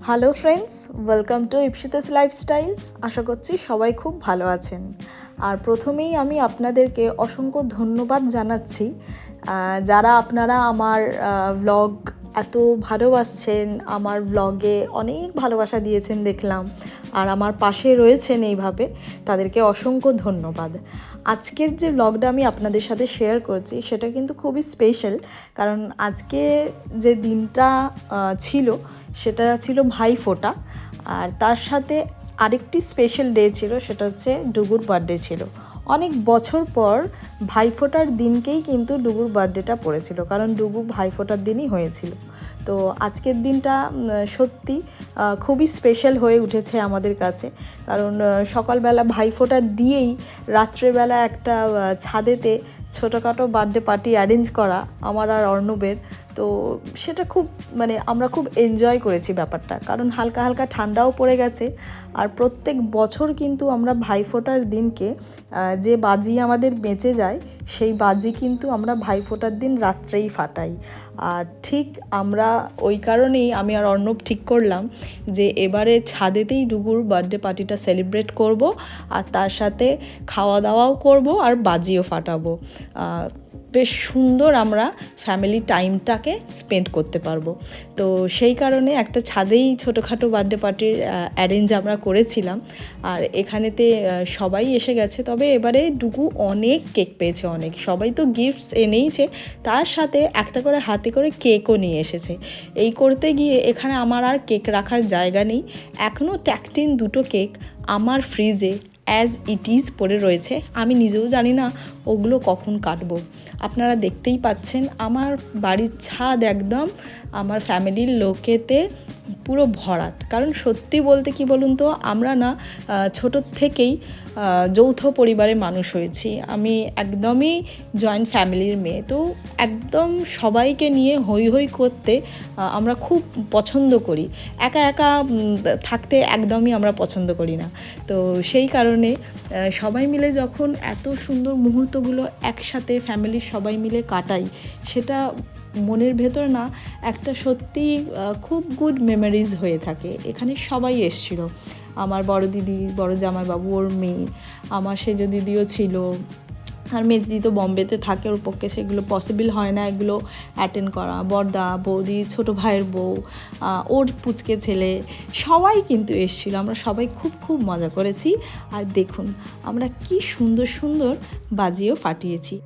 Hello friends, welcome to Ipsita's lifestyle. আশা করছি সবাই খুব ভালো আছেন। আর প্রথমেই আমি আপনাদেরকে অসংখ্য ধন্যবাদ জানাচ্ছি, যারা আপনারা আমার ভ্লগ এত ভালোবাসছেন, আমার ভ্লগে অনেক ভালোবাসা দিয়েছেন দেখলাম, আর আমার পাশে রয়েছেন এইভাবে, তাদেরকে অসংখ্য ধন্যবাদ। আজকের যে ভ্লগটা আমি আপনাদের সাথে শেয়ার করছি সেটা কিন্তু খুবই স্পেশাল, কারণ আজকে যে দিনটা ছিল সেটা ছিল ভাইফোঁটা, আর তার সাথে আরেকটি স্পেশাল ডে ছিল, সেটা হচ্ছে ডুগুর বার্থডে ছিল। অনেক বছর পর ভাইফোঁটার দিনকেই কিন্তু ডুগুর বার্থডেটা পড়েছিল, কারণ ডুগু ভাইফোঁটার দিনই হয়েছিল। তো আজকের দিনটা সত্যি খুবই স্পেশাল হয়ে উঠেছে আমাদের কাছে, কারণ সকালবেলা ভাইফোঁটা দিয়েই রাত্রেবেলা একটা ছাদেতে ছোটোখাটো বার্থডে পার্টি অ্যারেঞ্জ করা আমার আর অর্ণবের। তো সেটা খুব আমরা খুব এনজয় করেছি ব্যাপারটা, কারণ হালকা হালকা ঠান্ডাও পড়ে গেছে। আর প্রত্যেক বছর কিন্তু আমরা ভাইফোঁটার দিনকে যে বাজি আমাদের বেঁচে যায়, সেই বাজি কিন্তু আমরা ভাইফোঁটার দিন রাত্রেই ফাটাই। আর ঠিক আমরা ওই কারণেই আমি আর অর্ণব ঠিক করলাম যে এবারে ছাদেতেই ডুগুর বার্থডে পার্টিটা সেলিব্রেট করব, আর তার সাথে খাওয়া দাওয়াও করব আর বাজিও ফাটাবো। বেশ সুন্দর আমরা ফ্যামিলি টাইমটাকে স্পেন্ড করতে পারবো। তো সেই কারণে একটা ছাদেই ছোটোখাটো বার্থডে পার্টির অ্যারেঞ্জ আমরা করেছিলাম, আর এখানেতে সবাই এসে গেছে। তবে এবারে ডুগু অনেক কেক পেয়েছে, অনেক, সবাই তো গিফটস এনেইছে, তার সাথে একটা করে হাতে করে কেকও নিয়ে এসেছে। এই করতে গিয়ে এখানে আমার আর কেক রাখার জায়গা নেই, এখনও ট্যাকটিন 2টো কেক আমার ফ্রিজে অ্যাজ ইট ইজ পড়ে রয়েছে। আমি নিজেও জানি না ওগুলো কখন কাটবো। আপনারা দেখতেই পাচ্ছেন আমার বাড়ির ছাদ একদম আমার ফ্যামিলির লোকেতে পুরো ভরাট। কারণ সত্যি বলতে কি বলুন তো, আমরা না ছোটোর থেকেই যৌথ পরিবারে মানুষ হয়েছি। আমি একদমই জয়েন্ট ফ্যামিলির মেয়ে, তো একদম সবাইকে নিয়ে হই হই করতে আমরা খুব পছন্দ করি। একা একা থাকতে একদমই আমরা পছন্দ করি না। তো সেই কারণে সবাই মিলে যখন এত সুন্দর মুহূর্তগুলো একসাথে ফ্যামিলির সবাই মিলে কাটাই, সেটা মনের ভেতর না একটা সত্যি খুব গুড মেমোরিজ হয়ে থাকে। এখানে সবাই এসেছিল, আমার বড় দিদি, বড় জামাইবাবু, ওর মেয়ে, আমার সেজ দিদিও ছিল, আর মেজদি তো বম্বেতে থাকে, ওর পক্ষে সেগুলো পসিবল হয় না এগুলো অ্যাটেন্ড করা। বড়দা, বৌদি, ছোটো ভাইয়ের বউ, ওর পুচকে ছেলে, সবাই কিন্তু এসেছিলো। আমরা সবাই খুব খুব মজা করেছি। আর দেখুন আমরা কি সুন্দর সুন্দর বাজিও ফাটিয়েছি।